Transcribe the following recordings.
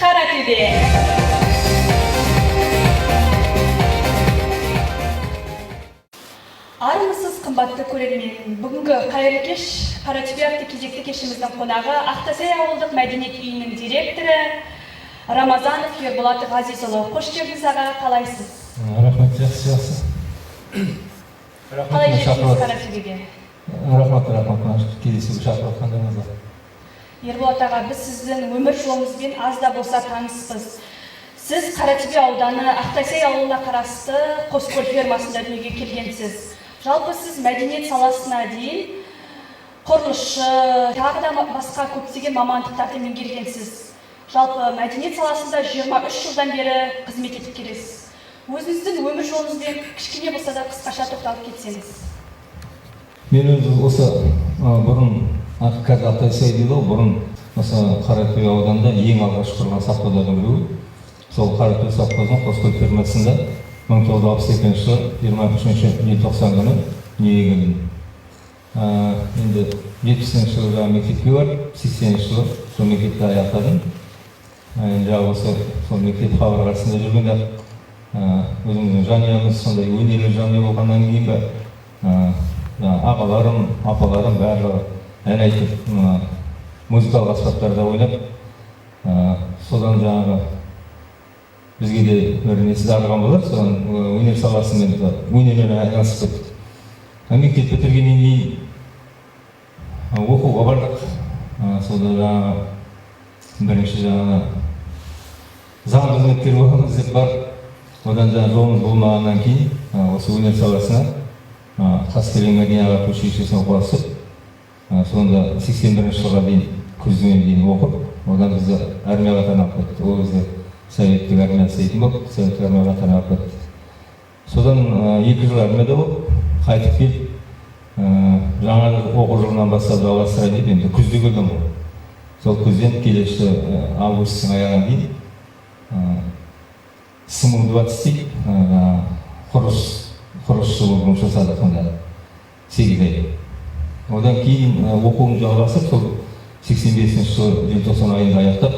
Каратөбе. Армысыз қымбатты көрермен. Бүгінгі қайырлы кеш Каратөбе атты кезекті кешіміздің қонағы Ақтасай ауылдық мәдениет үйінің директоры Рамазанов Ерболат Ғазизұлы. Қош келдіңіз аға, қалайсыз? Рахмет, жақсы. Қалай жеттіңіз Каратөбеге? Рахмет, кездесуге шақырып жатқандарыңызға. Ерболат аға, біз сіздің өмір жолыңызбен аз да болса таныспыз. Сіз Каратөбе ауданы Ақтасай ауылына қарасты Қоскөл фермасында дүниеге келгенсіз. Жалпы сіз мәдениет саласына дейін құрылысшы, тағы да басқа көптеген мамандықтарды меңгергенсіз. Жалпы мәдениет саласында 23 жылдан бері қызмет етіп келесіз. Өзіңіздің өмір жолыңызбен кішкене болса да қысқаша тоқталып кетсеңіз. Мен өзі осы бұрын қазір Ақтасай дейді ғой, бұрын осы Қаратөбе ауданында ең алғаш құрған совхоздардың біреуі. Сол Қаратөбе совхозының Қоскөл фермасында 1962 жылы 23 желтоқсан күні дүниеге келдім. Енді 70 жылға мектепке барып, 80 жылы сол мектепті аяқтадым. Жаңағы осы сол мектеп қабырғасында жүргенде өзіміздің жанұямыз сондай өнерлі жанұя болғаннан кейін бе ағаларым, апаларым барлығы ән айтып, музыкалық аспаптарда ойнап, содан жаңағы бізге де бір несі дарыған болар, содан өнер саласымен өнермен айналысып кеттік. Мектеп бітіргеннен кейін оқуға бардық. Сода жаңағы бірінші жаңағы заң қызметкері боламыз деп барып, одан жаңағы жолымыз болмағаннан кейін осы өнер саласына Қаскелең мәдениет ағарту училищесіне оқуға түсіп, сонда 81 жылға дейін күзге дейін оқып, одан бізді армияға таңдап кетті. Ол кезде советтік армия істейтін болды, советтік армияға таңдап кетті. Содан 2 жыл армияда болып, қайтып келіп, жаңа оқу жылынан бастап жалғастырайын деп, енді күзде келдім ғой. Сол күзден келесі августтың аяғына дейін СМУ-20 дейді, құрылысшы болып жұмыс жасадық сонда 8 ай. Одан кейін оқуым жалғасып, сол 85 жылы желтоқсан айында аяқтап,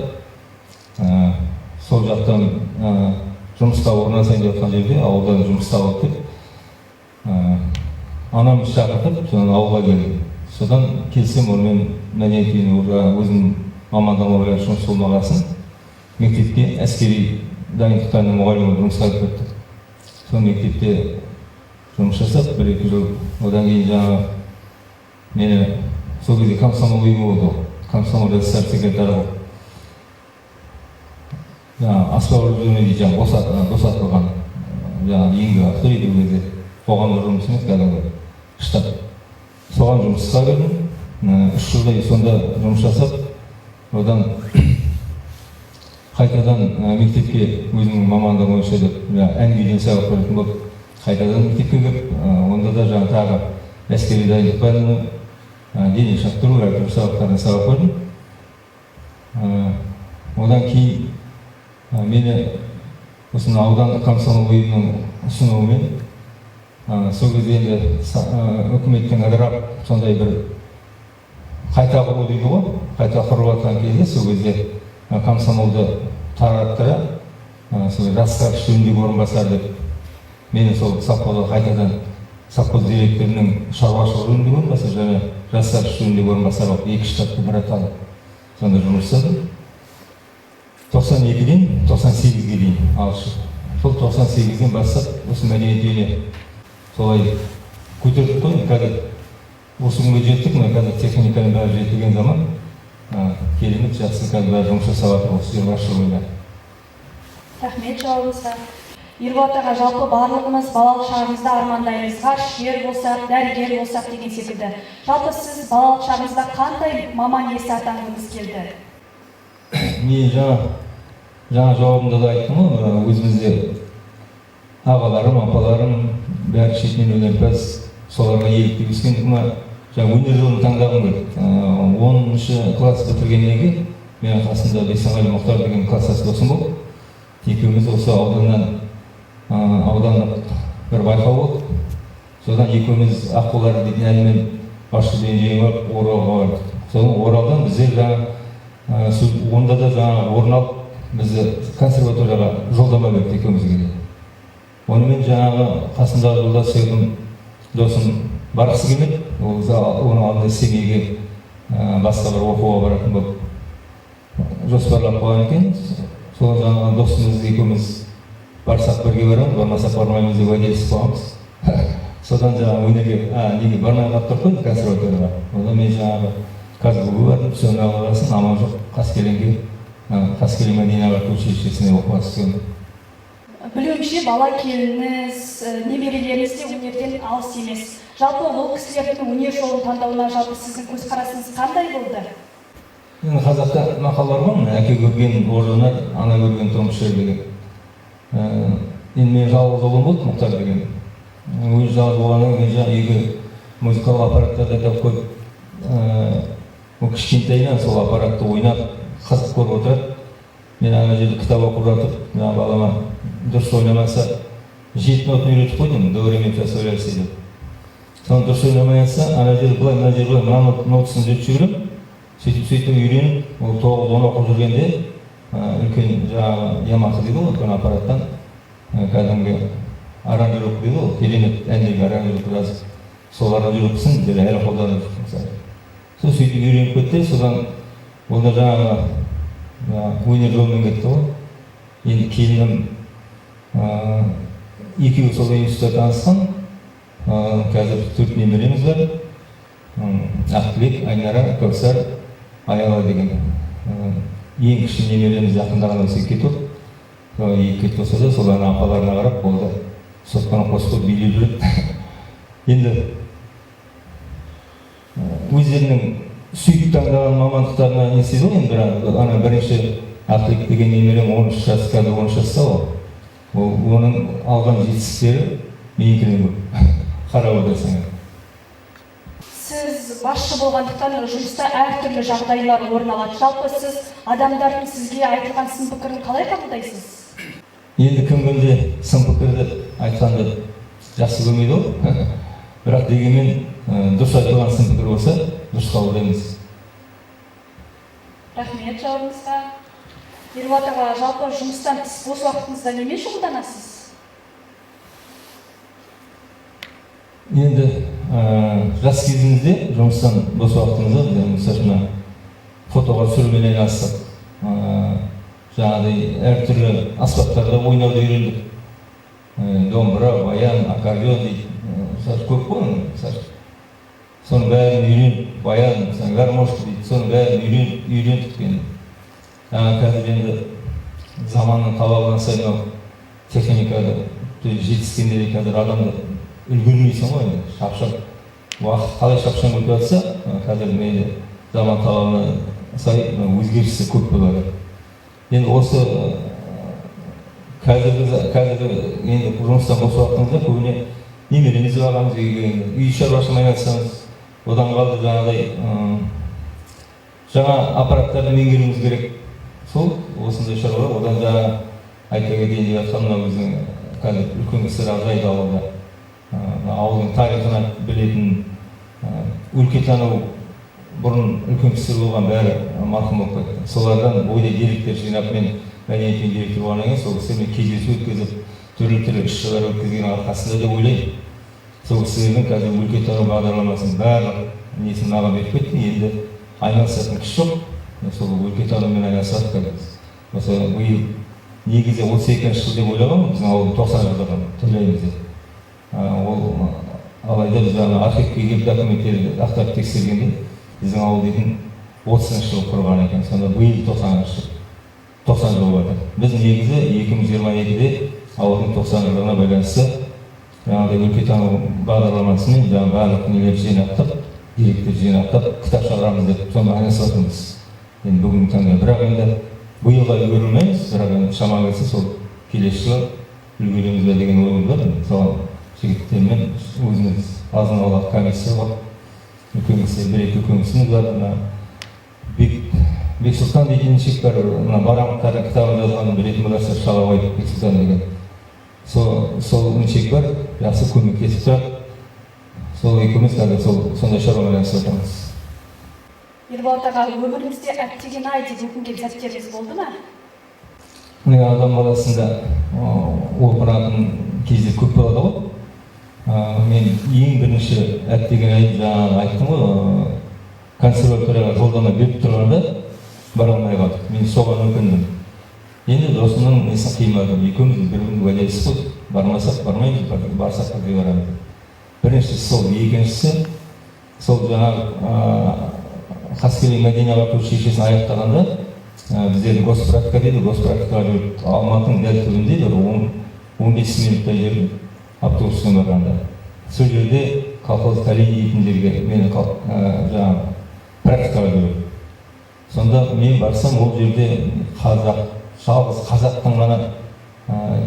сол жақтан жұмысқа орналасайын деп жатқан жерде ауылдан жұмыс тауып деп, анамыз шақыртып, содан ауылға келдім. Содан келсем, онымен мәдениет үйіне өзім мамандығыма орай жұмыс болмағасын, мектепке әскери дайындықтарының мұғалімі жұмысқа кеттік. Сол мектепте жұмыс жасап, 1-2 жыл, одан кейін жаңағы мені сол кезде комсомол ұйымы болды, комсомол жастар секретары болды. Аспауыр жүрмей дейді, босат қылған, еңбек ақы дейді ол кезде, қоғамдық жұмыс емес, кәдімгі штат. Соған жұмысқа кірдім, 3 жылдай сонда жұмыс жасап, одан қайтадан мектепке өзімнің мамандығым бойынша деп, ән күйден сабақ беретін болып, қайтадан мектепке кіріп, онда да жаңағы тағы әскери дайындық пәнінің дене шынықтыру әртүрлі сабақтарына сабақ бердім. Одан кейін мені осыны аудандық комсомол ұйымының ұсынуымен сол кезде енді үкіметтен ыдырап сондай бір қайта құру дейді ғой, қайта құрып жатқан кезде сол кезде комсомолды тараттыра жастар жөніндегі орынбасар деп мені сол совхозға қайтадан совхоз директорының шаруашылық жөніндегі орынбасар және жастар жөніндегі орынбасар болып 2 штатты бір аталып сонда жұмыс жасадым. 92-ден 98-ге дейін алшы. Сол 98-ден бастап осы мәдениет үйіне солай көтердік қой. Қазір осы күнге жеттік, қазір техниканың бәрі жетілген заман керемет жақсы қазір бәрі жұмыс жасап жатыр осы 20 жыл бойында. Рахмет жауабыңызға. Ерболат аға, жалпы барлығымыз балалық шағымызда армандаймыз, ғарышкер болсақ, дәрігер болсақ деген секілді. Жалпы сіз балалық шағыңызда қандай маман иесі атанғыңыз келді? Мен жаңа жауабымда да айттым ғой, өзімізде ағаларым, апаларым бәрі шетінен өнерпаз, соларға еліктеп өскендік ма, өнер жолын таңдағым келді. 10 класс бітіргеннен кейін менің қасымда Бейсенғали Мұхтар деген класстас досым болды. Екеуміз осы аудандық бір байқау болды. Содан екеуміз Аққулар дейтін әнмен басшы деген жеңіп Оралға бардық. Содан Оралдан біздер онда да жаңа орын алып бізді консерваторияға жолдама берді екеумізге де. Онымен жаңағы қасымдағы жолдас sevdim досым барғысы келмеді. Оның алдында семейге басқа бір оқуға баратын болып жоспарлап қойған екен. Сол жаңағы досымыз екеуміз барсақ бірге барамыз, бармасақ бармаймыз деп уәделесіп қойғанбыз. Содан жаңағы өнерге неге бармай қалып тұрып қойдық консерваторияға. Одан мен жаңағы Казгуға бардым, соны алғасын, амал жоқ Қаскелен Мәдина училищесіне оқуға түскенмін. Білуімше, бала келініңіз, немерелеріңіз де өнерден алыс емес. Жалпы ол кісілердің өнер жолын таңдауына жалпы сіздің көзқарасыңыз қандай болды? Енді қазақта мақалдар бар, әке көрген орнына, ана көрген тұрмышыр деген. Енді мен жалғыз ұлым болды, Мұхтар деген. Өзі жалғыз болғаннан кейін үйге музыкалық аппараттарды да қойып, кішкентайынан сол аппаратты ойнап, қызық көріп отырады. Мен ана жерде кітап оқып жатып, балама дұрыс ойнамаса, 7 нотаны үйретіп қойдым, до ре ми фа соль ля си деп. Соны дұрыс ойнамай жатса, ана жерде былай, мына жерде былай, мына нотасын үйретіп жіберемін. Сөйтіп үйреніп, ол 9-10 оқып жүргенде, үлкен жаңағы Ямаха дейді ғой, үлкен аппараттан кәдімгі аранжировка дейді ғой, керемет әндегі аранжировка жазып, сол аранжировкасын әлі қолданып жүр. Сол сөйтіп үйреніп кетті, содан олда жаңағы өнер жолымен кетті ғой. Енді келінім екеуі сол институтта танысқан, қазір 4 немереміз бар. Ақтілек, Айнара, Кәусар, Аяла деген. Ең кіші немереміз жақындағанда секет болды. Екі болса да солардың апаларына қарап, болды сотканы қосып билеп жүреді. Енді өздерінің сүйіп таңдаған мамандықтарына не істейді ғой, енді ана бірінші Ақтілек деген немерем 13 жас, қазір 13 жаста ғой. Оның алған жетістіктері менікінен көп. Қарап отырсаң. Сіз басшы болғандықтан жұмыста әртүрлі жағдайлар орын алады. Жалпы сіз адамдардың сізге айтылған сын пікірін қалай қабылдайсыз? Енді кімгенде сын пікірді айтқанды жақсы көрмейді ғой. Бірақ дегенмен дұрыс айтылған сын пікір болса, дұрыс қабылдаймыз. Рахмет жауабыңызға. Ерболат аға, жалпы жұмыстан тыс бос уақытыңызда немен шұғылданасыз? Енді жас кезімізде жұмыстан бос уақытымызда мысалшына фотоға түсірумен айналыстық. Жаңағыдай әртүрлі аспаптарда ойнауды үйрендік. Домбыра, баян, аккордеон дейді. Көп қой, соның бәрін үйреніп, баян, гармошка дейді, соның бәрін үйрендік. Қазір енді заманның талабына сай техникада жетіскенде қазір адамды үлгермейсің ғой, шапшаң. Уақыт қалай шапшаң өтіп жатса, қазір мейлі заман талабына сай өзгерісі көп болады. Енді осы қазіргі енді жұмыстан бос уақытыңызда көбіне немереңізді бағамыз, үй шаруашылығымен айналыссаңыз, одан қалды жаңағыдай жаңа аппараттарды меңгеруіміз керек. Сол осындай шаруалар, одан жаңа айта кетейін деп жатқан мына өзінің қазір үлкен кісілер азайды ауылда. Ауылдың тарихына білетін, өлкетану бұрын үлкен кісілер болған бәрі марқұм болып кетті. Солардан ойда деректер жинап, мен мәдениет директор болғаннан кейін сол кісілермен кездесу өткізіп, түрлі іс-шаралар өткізген арқасында деп ойлаймын. Сол кісілердің қазір өлкетану бағдарламасын барлық несін маған беріп кетті. Енді айналысатын күш жоқ. Сол өлкетанумен айналысады қазір. Осы биыл негізі 32 жыл деп ойлағанмын, біздің ауылдың 90 жылдығын түрлейміз деп. Алайда біз архивке келіп документтерді ақтарып тексергенде біздің ауыл дейтін 30 жыл құрған екен. Сонда биыл 90 жыл бар. Біз негізі 2022-де ауылдың 90 жылдығына байланысты жаңағыдай өлкетану бағдарламасымен барлық нелерді жинақтап, деректерді жинақтап, кітап шығарамыз деп соны айналысып жатырмыз. Енді бүгінгі таңда бірақ енді биылға үлгермейміз, бірақ енді шамамен келсе сол келесі жылы үлгереміз бе деген ойымыз бар. Соған жігіттермен өзіміз азын-аулақ комиссия бар. Үлкен кісі, бір-екі үлкен кісіміз бар. Бексұлтан дейтін шек бар, Барамықтардың кітабын жазған білетін боларсыздар, Шалабай Бексұлтан деген. Сол шек бар, жақсы көмектесіп тұрады. Сол екеуміз қазір сондай шаруамен айналысып жатырмыз. Ерболат аға, өміріңізде әттеген-ай деп өкінген сәттеріңіз болды ма? міне адам баласында оқыратын кездер көп болады ғой. Мен ең бірінші әттеген жаңағы айттым ғой, консерваторияға жолдама беріп тұрғанда бара алмай қалдық. Мен соған өкіндім. Енді досымның несін қимадым. Екеуміз бір-бірін уәделесіп қойдық. Бармасақ бармаймыз, барсақ бірге барамыз. Біріншісі сол, екіншісі сол жаңағы Қаскелең мәдени ағарту училищесін аяқтағанда біздерді госпрактика дейді, госпрактикаға жүріп Алматының дәл түбінде бір 15 минуттай жерде автобуспен барғанда. Сол жерде колхоз Калини дейтін жерге мені жаңағы практикаға жүріп. Сонда мен барсам, ол жерде жалғыз қазақтың ғана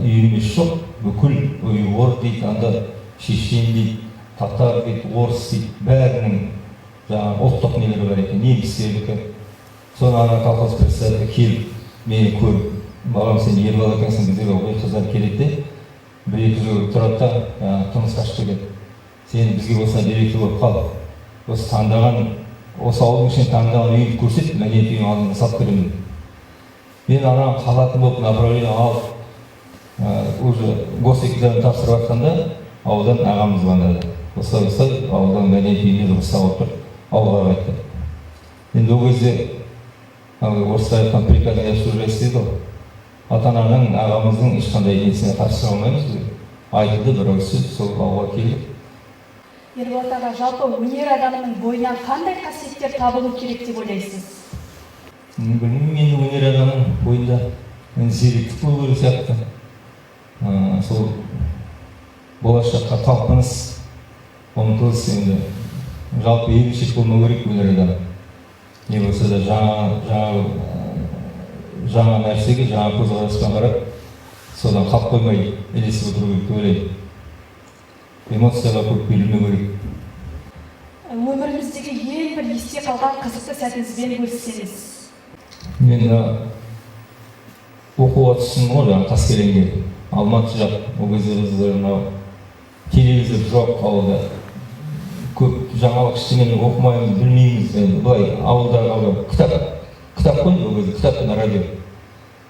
үйірмесі жоқ, бүкіл ұйғыр дейді, анда шешен дейді, татар дейді, орыс дейді, бәрінің жаңағы ұлттық нелері бар екен, немістердікі. Соны ана колхоз председателі келіп, мені көріп, балам сен ер бала екенсің, біздерге ой қыздар келеді де, бір-екі жыл тұрады да, тұрмысқа шығып кетеді. Сен бізге осылай директор болып қал. Осы таңдаған, осы ауылдың ішінде таңдаған үйді көрсет, мәдениет үйінің алдына салып беремін. Мен ананың қалатын болып направление алып, уже госэкзамен тапсырып жатқанда, ауылдан ағамыз звондады. Осылай ауылдан мәдениет үйінде жұмыстап отыр, ауылға қайтты. Енді ол кезде орысша айтқан приказание обслуживать дейді ғой. Ата-ананың, ағамыздың ешқандай несіне қарсы шыға алмаймыз. Айтылды бір сөз, сол ауылға келдік. Ерболат аға, жалпы өнер адамының бойынан қандай қасиеттер табылу керек деп ойлайсыз? Білмеймін, енді өнер адамның бойында зеректік болу керек сияқты. Сол болашаққа талпыныс, ұмтылыс, енді жалпы ерекшелік болмау керек өнер адам. Не болса да жаңа нәрсеге, жаңа көзқараспен қарап, содан қалып қоймай елесіп отыру керек деп ойлаймын. Эмоцияға көп берілмеу керек. Өміріңіздегі ең бір есте қалған қызықты сәтіңізбен бөліссеңіз? Мен оқуға түстім ғой, жаңағы Қаскелеңге, Алматы жақ. Ол кезде біз телевизор жоқ ауылда. Көп жаңалық ештеңені оқымаймыз, білмейміз. Былай ауылдағы кітап қой, ол кезде кітап пен радио.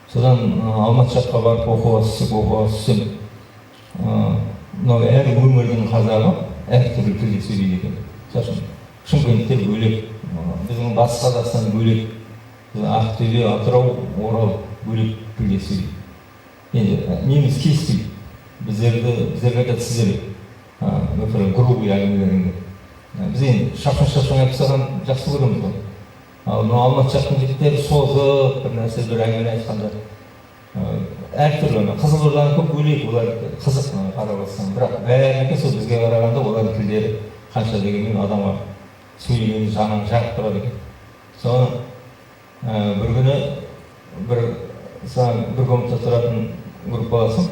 Содан Алматы жаққа барып оқуға түссем, әр өңірдің қазағы әртүрлі тілде сөйлейді екен. Мысалы, Шымкенттер бөлек, біздің батыс Қазақстан бөлек, Ақтөбе, Атырау, Орал бөлек тілде сөйлейді. Енді неміз кеспейді. Біздерге айтады сіздер грубый әңгімелерінде. Біз енді шапшаң айтсаған жақсы көреміз ғой. Ал Алматы жақтың жігіттері созып, бір нәрсе бір әңгіме айтқанда әртүрлі, Қызылорданың көп бөлек, олар қызық қарап отырсаң. Бірақ бәрінікі сол бізге қарағанда олардың тілдері қанша дегенмен адамға сөйлегені жанын жағып тұрады екен. Соны бір күні бір комнатада тұратын группаласым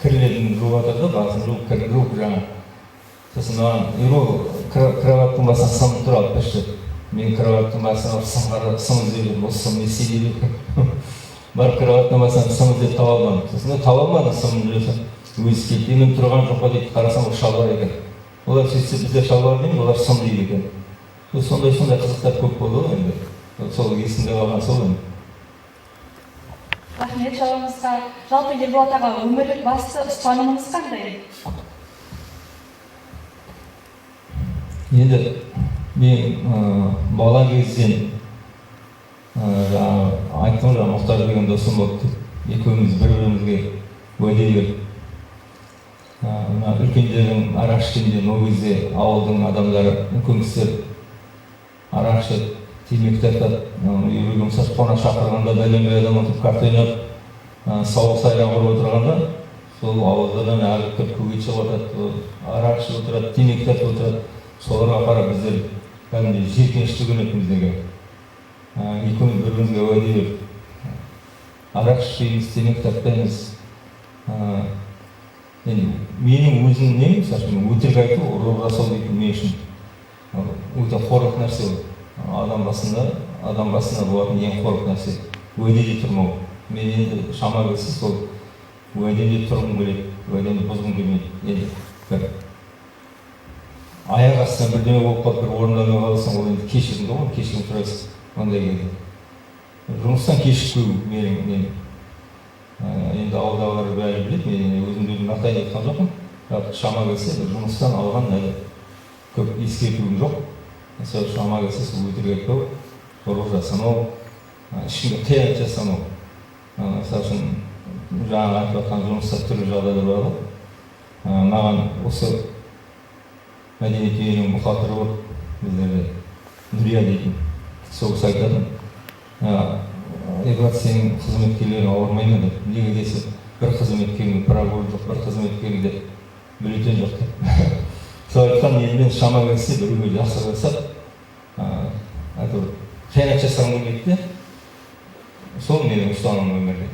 кірлерін жуып жатыр да, басын жуып жаңа. Сосын маған кроваттың басына сымып тұр алып берші. Мен кроваттың басына сым іздеп, осы сым не істейді деп. Барып кроваттың басына сым іздеп таба алмадым. Сосын таба алмадым сымын білесің. Өзі келді, мен тұрған жоқ па дейді, қарасам ол шалбар екен. Олар сөйтсе бізде шалбар дейміз, олар сым дейді екен. Сондай қызықтар көп болды ғой енді. Сол есімде қалған сол енді. Рахмет жауабыңызға. Жалпы Ерболат аға, өмірлік басты ұстанымыңыз қандай? Енді мен бала кезден айттым ғой, Мұхтар деген досым болды. Екеуміз бір-бірімізге уәде беріп. Үлкендердің арақ ішкенде, ол кезде ауылдың адамдары, үлкен кісілер арақ ішеді, темекі тартады. Үйрегім қонақ шақырғанда бәленбай адам отырып карта ойнап, сауық сайран құрып отырғанда, сол ауылдан ағып кіріп көбейт шығып отырады, арақ ішіп отырады, темекі тартып отырады. Соларға қарап біздер кәдімгідей жиіркенішті көрінеді біздерге. Екеуміз бір-бірімізге уәде беріп, арақ ішпейміз, темекі тартпаймыз. Менің өзім не, өтірік айту, ұрып жасау дейтін мен үшін өте қорлық нәрсе ол. Адам басында болатын ең қорлық нәрсе. Уәдеде тұрмау. Мен енді шама келсе сол уәдеде тұрғым келеді, уәдені бұзғым келмейді. Енді аяқ астынан бірдеңе болып қалып, бір орындалмай қалсаң, ол енді кешірімді ғой, кешірім сұрайсың ондай кезде. жұмыстан кешікпеу мен енді ауылдағылар бәрі біледі, мен өзімді атайын айтқан жоқпын. Бірақ шама келсе, бір жұмыстан алған әлі көп ескертуім жоқ. Мысалы шама келсе, сол өтірік айтпау, зорлық жасамау, ешкімге қиянат жасамау. Мысалы үшін жаңа айтып жатқан жұмыста түрлі жағдайлар бар ғой. Маған осы мәдениет үйінің мұқатыры болып, біздерде Нұрия дейтін сол кісі айтатын. Ебрат, сенің қызметкерлерің ауырмай ма деп. Неге десе, бір қызметкерің праволы жоқ, бір қызметкерің деп бюллетень жоқ деп. Сол айтқан елмен шама келсе, біреуге жақсы жасап, әйтеуір қиянат жасағым келмейді де. Сол менің ұстанымым өмірде.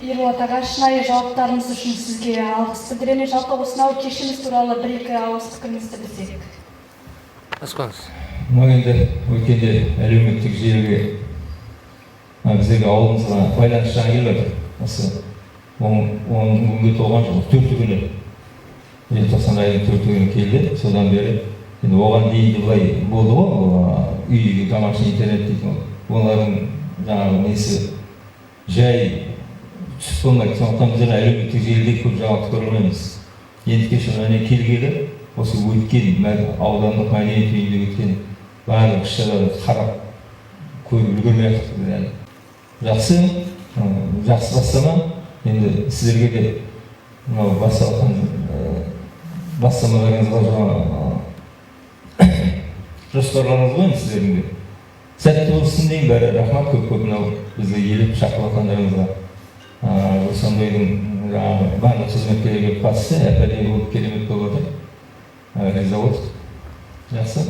Ерболат аға, шынайы жауаптарыңыз үшін сізге алғыс білдіремін. Жалпы осынау кешіміз туралы бір-екі ауыз пікіріңізді білсек. Ашпаңыз. Енді өткенде әлеуметтік желіге біздегі ауылымызға байланыс жаңа келіп жатыр. Осы 10 күнге толған жыл, 4 күні. Желтоқсан айының 4 күні келді. Содан бері енді оған дейін былай болды ғой, үй домашний интернет дейтін. Олардың жаңағы несі жай түсіп болмайды. Сондықтан біздер әлеуметтік желіде көп жаңалық көре алмаймыз. Енді кеше міне келгелі осы өткен аудандық мәдениет үйінде өткен барлық іс-шараларды қарап көріп үлгермей жатырмыз. Жақсы бастама. Енді сіздерге де мынау бастамаларыңызға жоспарларыңыз ғой сіздердің де. Сәтті болсын дейін, бәрі рахмат көп мынау бізді елеп шақырғандарыңызға. Осындайдың барлық қызметкерлерге қатысты әп-әдемі болып керемет болып отыр. Риза болдық. Жақсы.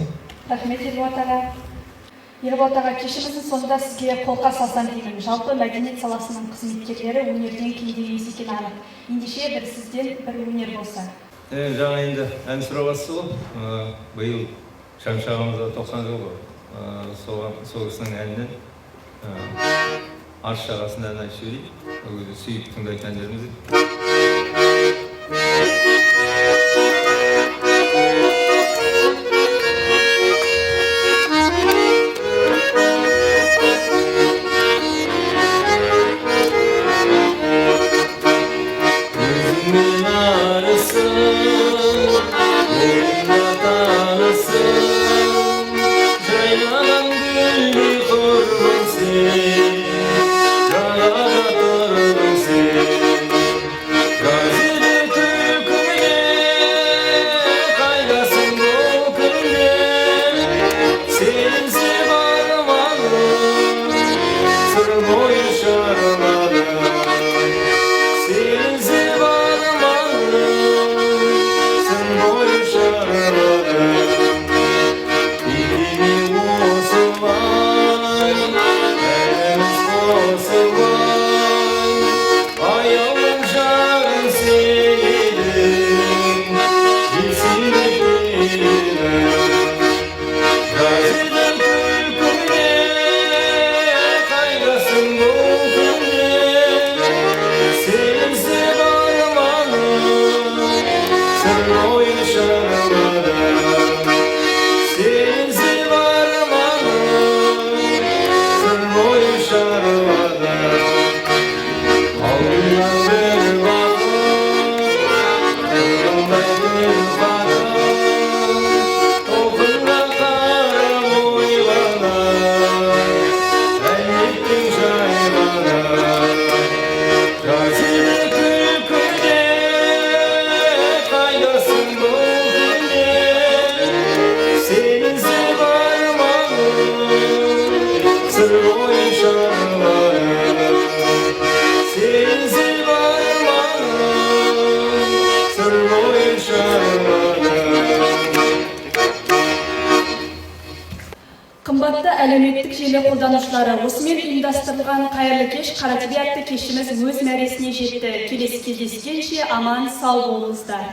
Рахмет Ерболат аға. Ерболат аға, кешіміздің соңында сізге қолқа салсам деймін. Жалпы мәдениет саласының қызметкерлері өнерден кенде емес екені анық. Ендеше бір сізден бір өнер болса. Жаңа енді ән сұраватсыз ғой. Биыл шамшағымызда 90 жыл ғой. Сол кісінің әнінен арш жағасында ән айтып жіберейік. Сүйіп тыңдайтын әндеріміз. Қымбатты әлеуметтік желі қолданушылары, осымен ұйымдастырылған қайырлы кеш Қаратөбе атты кешіміз өз мәресіне жетті. Келесі кездескенше аман сау болыңыздар.